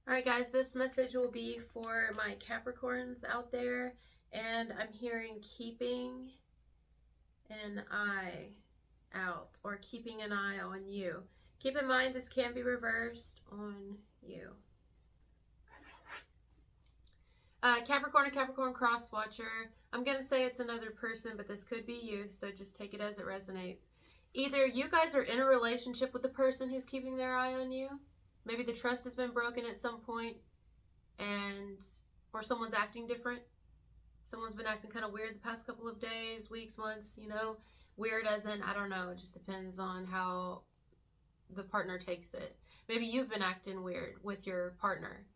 All right, guys, this message will be for my Capricorns out there, and I'm hearing keeping an eye out or keeping an eye on you. Keep in mind this can be reversed on you. Capricorn and Capricorn cross watcher. I'm going to say it's another person, but this could be you, so just take it as it resonates. Either you guys are in a relationship with the person who's keeping their eye on you. Maybe the trust has been broken at some point, or someone's acting different. Someone's been acting kind of weird the past couple of days, weeks, months, weird as in, I don't know, it just depends on how the partner takes it. Maybe you've been acting weird with your partner,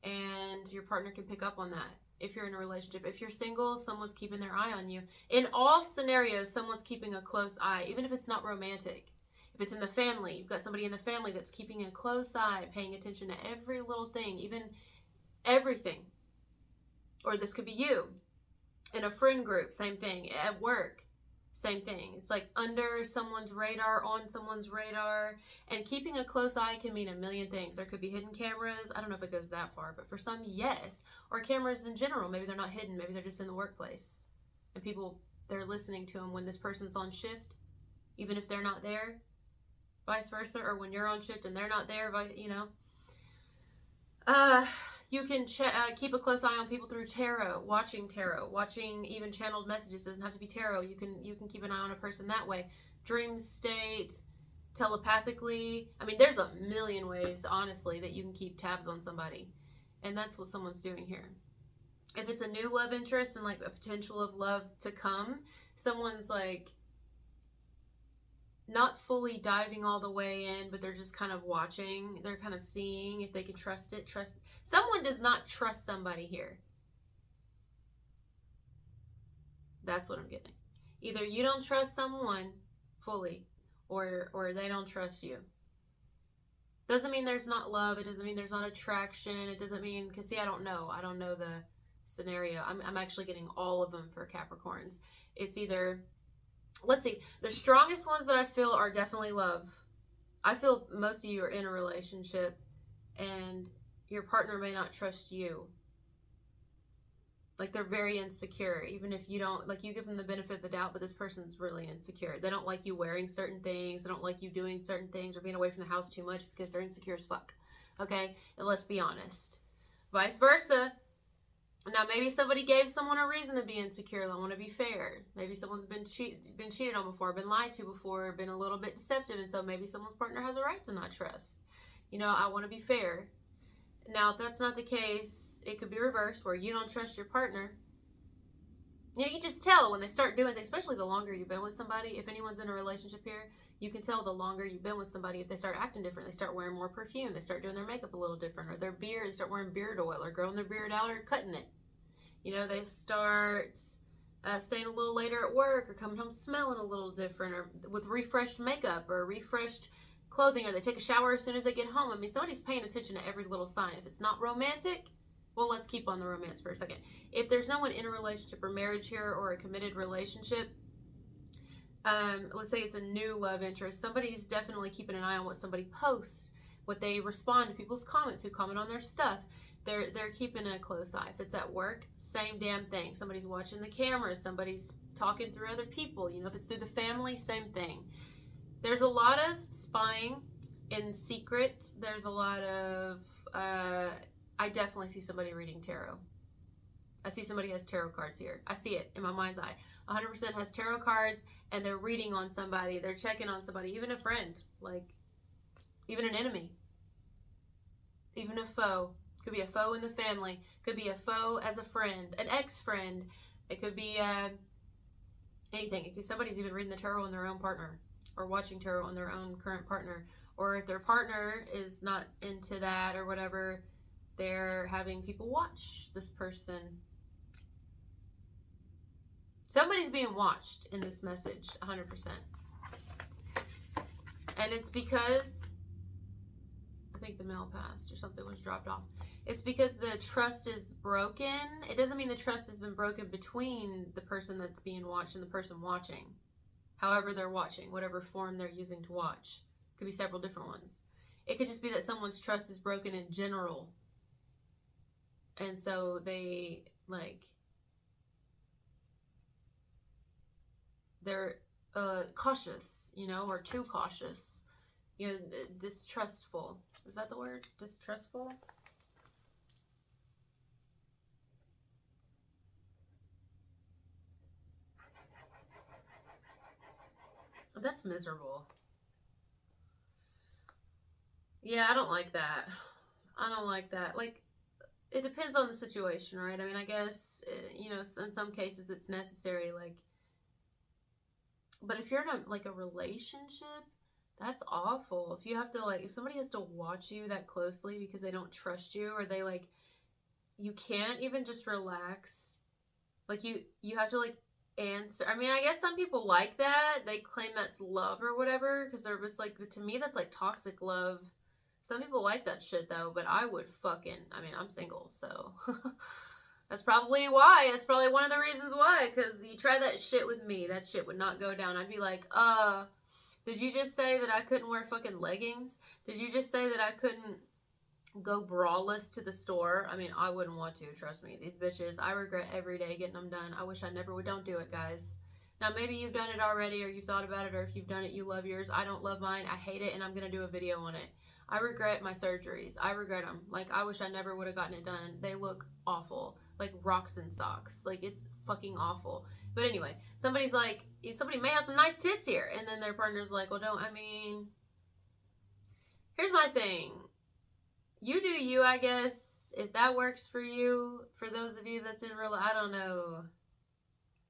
and your partner can pick up on that if you're in a relationship. If you're single, someone's keeping their eye on you. In all scenarios, someone's keeping a close eye, even if it's not romantic. If it's in the family, you've got somebody in the family that's keeping a close eye, paying attention to every little thing, even everything. Or this could be you in a friend group, same thing. At work, same thing. It's like under someone's radar, on someone's radar. And keeping a close eye can mean a million things. There could be hidden cameras. I don't know if it goes that far, but for some, yes. Or cameras in general. Maybe they're not hidden. Maybe they're just in the workplace. And people, they're listening to them when this person's on shift, even if they're not there. Vice versa. Or when you're on shift and they're not there, you can keep a close eye on people through tarot, watching even channeled messages. It doesn't have to be tarot. You can keep an eye on a person that way. Dream state, telepathically. I mean, there's a million ways, honestly, that you can keep tabs on somebody. And that's what someone's doing here. If it's a new love interest and like a potential of love to come, someone's like not fully diving all the way in, but they're just kind of watching. They're kind of seeing if they can trust it. Someone does not trust somebody here. That's what I'm getting. Either you don't trust someone fully, or they don't trust you. Doesn't mean there's not love. It doesn't mean there's not attraction. It doesn't mean, because see, I don't know the scenario. I'm actually getting all of them for Capricorns. It's either, let's see, the strongest ones that I feel are definitely love. I feel most of you are in a relationship and your partner may not trust you. Like they're very insecure, even if you don't, like you give them the benefit of the doubt, but this person's really insecure. They don't like you wearing certain things. They don't like you doing certain things or being away from the house too much because they're insecure as fuck. Okay? And let's be honest. Vice versa. Now, maybe somebody gave someone a reason to be insecure. I want to be fair. Maybe someone's been cheated on before, been lied to before, been a little bit deceptive, and so maybe someone's partner has a right to not trust. I want to be fair. Now, if that's not the case, it could be reversed, where you don't trust your partner. You can just tell when they start doing things, especially the longer you've been with somebody. If anyone's in a relationship here, you can tell the longer you've been with somebody if they start acting different. They start wearing more perfume. They start doing their makeup a little different, or their beard. They start wearing beard oil, or growing their beard out, or cutting it. They start staying a little later at work, or coming home smelling a little different, or with refreshed makeup or refreshed clothing, or they take a shower as soon as they get home. I mean, somebody's paying attention to every little sign. If it's not romantic, well, let's keep on the romance for a second. If there's no one in a relationship or marriage here, or a committed relationship, let's say it's a new love interest, somebody's definitely keeping an eye on what somebody posts, what they respond to people's comments, who comment on their stuff. They're keeping a close eye. If it's at work, same damn thing. Somebody's watching the cameras. Somebody's talking through other people. If it's through the family, same thing. There's a lot of spying in secret. There's a lot of, I definitely see somebody reading tarot. I see somebody has tarot cards here. I see it in my mind's eye. 100% has tarot cards, and they're reading on somebody. They're checking on somebody, even a friend, like even an enemy, even a foe. Could be a foe in the family. Could be a foe as a friend, an ex-friend. It could be anything. Somebody's even reading the tarot on their own partner, or watching tarot on their own current partner. Or if their partner is not into that or whatever, they're having people watch this person. Somebody's being watched in this message, 100%. And it's because, I think the mail passed or something was dropped off. It's because the trust is broken. It doesn't mean the trust has been broken between the person that's being watched and the person watching. However they're watching, whatever form they're using to watch. Could be several different ones. It could just be that someone's trust is broken in general. And so they, like, they're cautious, you know, or too cautious. You know, distrustful. Is that the word? Distrustful? That's miserable. Yeah, I don't like that. I don't like that. Like, it depends on the situation, right? I mean, I guess, you know, in some cases it's necessary, like, but if you're in a, like, a relationship, that's awful. If you have to, like, if somebody has to watch you that closely because they don't trust you, or they, like, you can't even just relax. Like, you have to, like, answer. I mean, I guess some people like that. They claim that's love or whatever, because they're just like, to me, that's like toxic love. Some people like that shit though, but I would fucking, I mean, I'm single, so that's probably why. That's probably one of the reasons why, because you try that shit with me, that shit would not go down. I'd be like, did you just say that I couldn't wear fucking leggings? Did you just say that I couldn't go braless to the store? I mean, I wouldn't want to, trust me. These bitches, I regret every day getting them done. I wish I never would. Don't do it, guys. Now, maybe you've done it already, or you've thought about it, or if you've done it, you love yours. I don't love mine. I hate it, and I'm going to do a video on it. I regret my surgeries. I regret them. Like, I wish I never would have gotten it done. They look awful. Like rocks and socks. Like, it's fucking awful. But anyway, somebody's like, somebody may have some nice tits here. And then their partner's like, well, don't, I mean, here's my thing. You do you, I guess. If that works for you, for those of you that's in real, I don't know.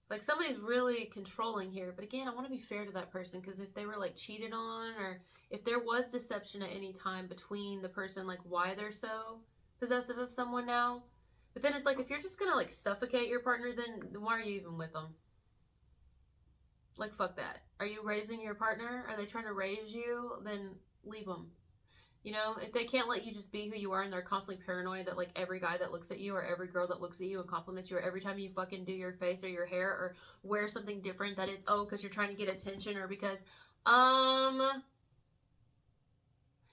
Like, somebody's really controlling here. But again, I want to be fair to that person, because if they were, like, cheated on, or if there was deception at any time between the person, like, why they're so possessive of someone now. But then it's like, if you're just going to, like, suffocate your partner, then why are you even with them? Like, fuck that. Are you raising your partner? Are they trying to raise you? Then leave them. You know, if they can't let you just be who you are, and they're constantly paranoid that, like, every guy that looks at you, or every girl that looks at you and compliments you, or every time you fucking do your face or your hair or wear something different, that it's, oh, because you're trying to get attention, or because,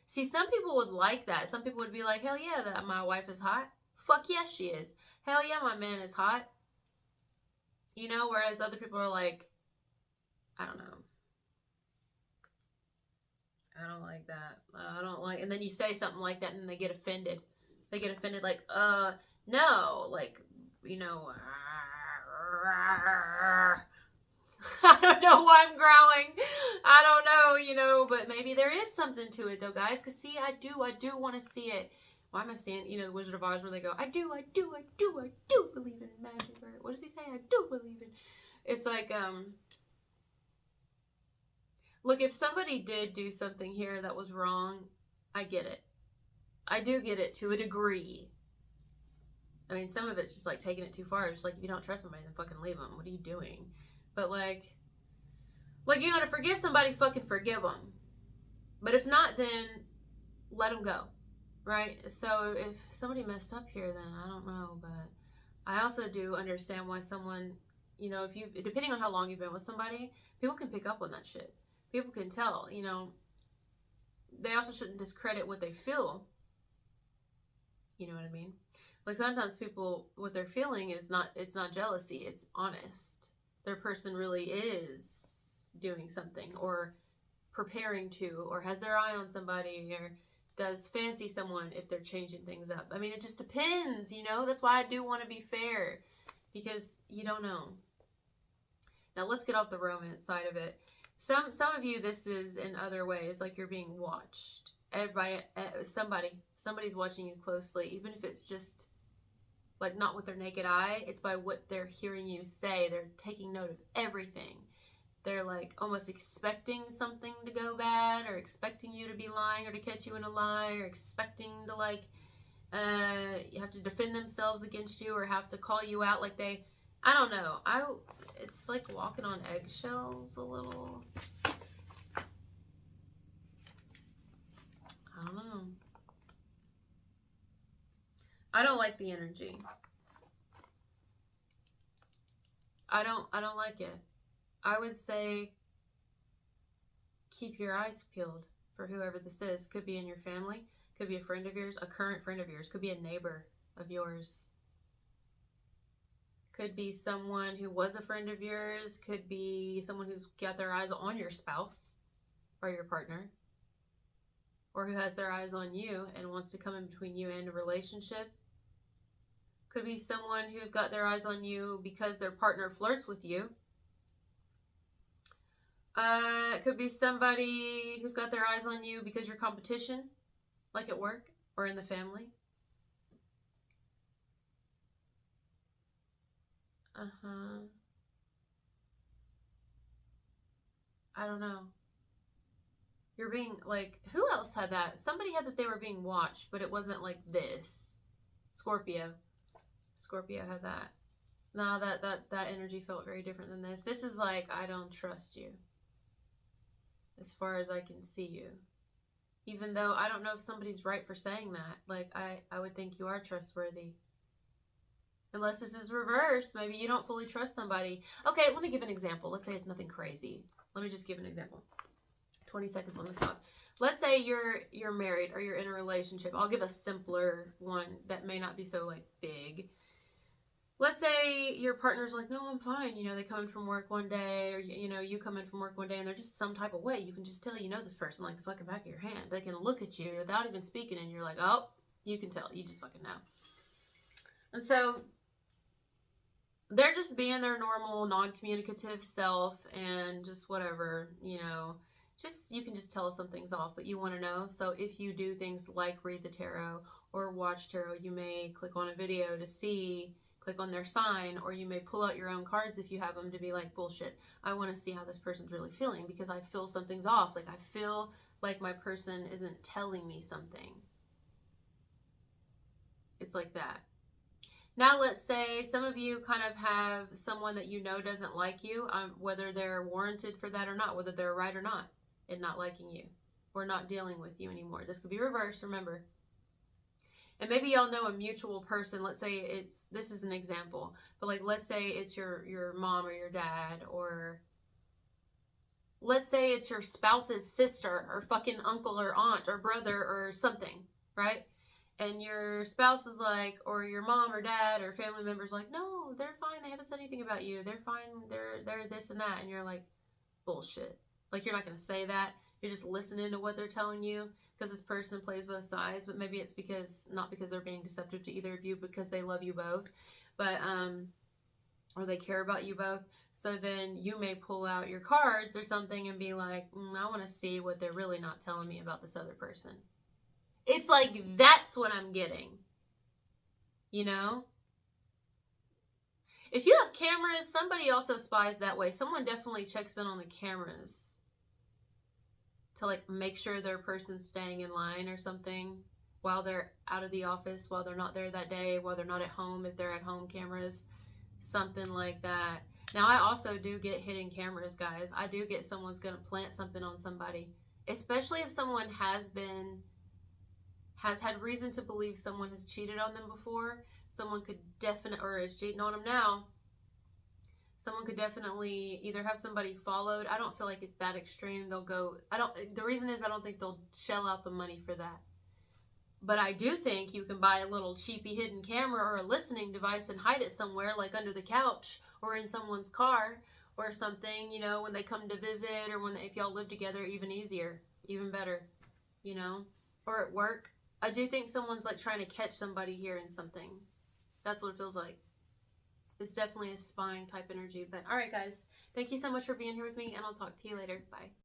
see, some people would like that. Some people would be like, hell yeah, that my wife is hot. Fuck yes, she is. Hell yeah, my man is hot. You know, whereas other people are like, I don't know. I don't like that. I don't like, and then you say something like that, and then they get offended. They get offended, like, no, like, you know, I don't know why I'm growling. I don't know, you know, but maybe there is something to it, though, guys. Because, see, I do want to see it. Why am I saying, you know, the Wizard of Oz, where they go, I do believe in magic. Or what does he say? I do believe in. It's like, look, if somebody did do something here that was wrong, I get it. I do get it to a degree. I mean, some of it's just like taking it too far. It's like, if you don't trust somebody, then fucking leave them. What are you doing? But like you gotta forgive somebody, fucking forgive them. But if not, then let them go, right? So if somebody messed up here, then I don't know. But I also do understand why someone, you know, if you, depending on how long you've been with somebody, people can pick up on that shit. People can tell, you know. They also shouldn't discredit what they feel. You know what I mean? Like, sometimes people, what they're feeling is not, it's not jealousy, it's honest. Their person really is doing something, or preparing to, or has their eye on somebody, or does fancy someone if they're changing things up. I mean, it just depends, you know? That's why I do want to be fair, because you don't know. Now, let's get off the romance side of it. Some of you, this is in other ways, like you're being watched. Everybody, somebody's watching you closely, even if it's just, like, not with their naked eye. It's by what they're hearing you say. They're taking note of everything. They're, like, almost expecting something to go bad, or expecting you to be lying, or to catch you in a lie, or expecting to, like, you have to defend themselves against you, or have to call you out, like they, I don't know. It's like walking on eggshells a little. I don't know. I don't like the energy. I don't like it. I would say keep your eyes peeled for whoever this is. Could be in your family, could be a friend of yours, a current friend of yours, could be a neighbor. of yours. Could be someone who was a friend of yours. Could be someone who's got their eyes on your spouse or your partner. Or who has their eyes on you and wants to come in between you and a relationship. Could be someone who's got their eyes on you because their partner flirts with you. It could be somebody who's got their eyes on you because you're competition, like at work or in the family. I don't know. You're being, like, who else had that? Somebody had that they were being watched, but it wasn't like this. Scorpio had that. No, that energy felt very different than this. This is like, I don't trust you. As far as I can see you. Even though I don't know if somebody's right for saying that. Like, I would think you are trustworthy. Unless this is reversed. Maybe you don't fully trust somebody. Okay, let me give an example. Let's say it's nothing crazy. Let me just give an example. 20 seconds on the clock. Let's say you're married or you're in a relationship. I'll give a simpler one that may not be so, like, big. Let's say your partner's like, no, I'm fine. You know, they come in from work one day, or, you know, you come in from work one day and they're just some type of way. You can just tell you know this person like the fucking back of your hand. They can look at you without even speaking and you're like, oh, you can tell. You just fucking know. And so they're just being their normal, non-communicative self and just whatever, you know. Just, you can just tell something's off, but you want to know. So if you do things like read the tarot or watch tarot, you may click on a video to see, click on their sign, or you may pull out your own cards if you have them to be like, bullshit, I want to see how this person's really feeling because I feel something's off. Like, I feel like my person isn't telling me something. It's like that. Now, let's say some of you kind of have someone that you know doesn't like you, whether they're warranted for that or not, whether they're right or not in not liking you or not dealing with you anymore. This could be reversed, remember. And maybe y'all know a mutual person. Let's say this is an example, but like, let's say it's your mom or your dad, or let's say it's your spouse's sister or fucking uncle or aunt or brother or something, right? And your spouse is like, or your mom or dad or family member's like, no, they're fine. They haven't said anything about you. They're fine. They're this and that. And you're like, bullshit. Like, you're not going to say that. You're just listening to what they're telling you because this person plays both sides. But maybe it's not because they're being deceptive to either of you, because they love you both. But, or they care about you both. So then you may pull out your cards or something and be like, I want to see what they're really not telling me about this other person. It's like, that's what I'm getting. You know? If you have cameras, somebody also spies that way. Someone definitely checks in on the cameras to, like, make sure their person's staying in line or something while they're out of the office, while they're not there that day, while they're not at home, if they're at home cameras, something like that. Now, I also do get hidden cameras, guys. I do get someone's going to plant something on somebody, especially if someone has had reason to believe someone has cheated on them before. Someone could definitely, or is cheating on them now. Someone could definitely either have somebody followed. I don't feel like it's that extreme. The reason is I don't think they'll shell out the money for that. But I do think you can buy a little cheapy hidden camera or a listening device and hide it somewhere, like under the couch or in someone's car or something, you know, when they come to visit, or if y'all live together, even easier, even better, you know, or at work. I do think someone's like trying to catch somebody here in something. That's what it feels like. It's definitely a spying type energy. But all right, guys, thank you so much for being here with me, and I'll talk to you later. Bye.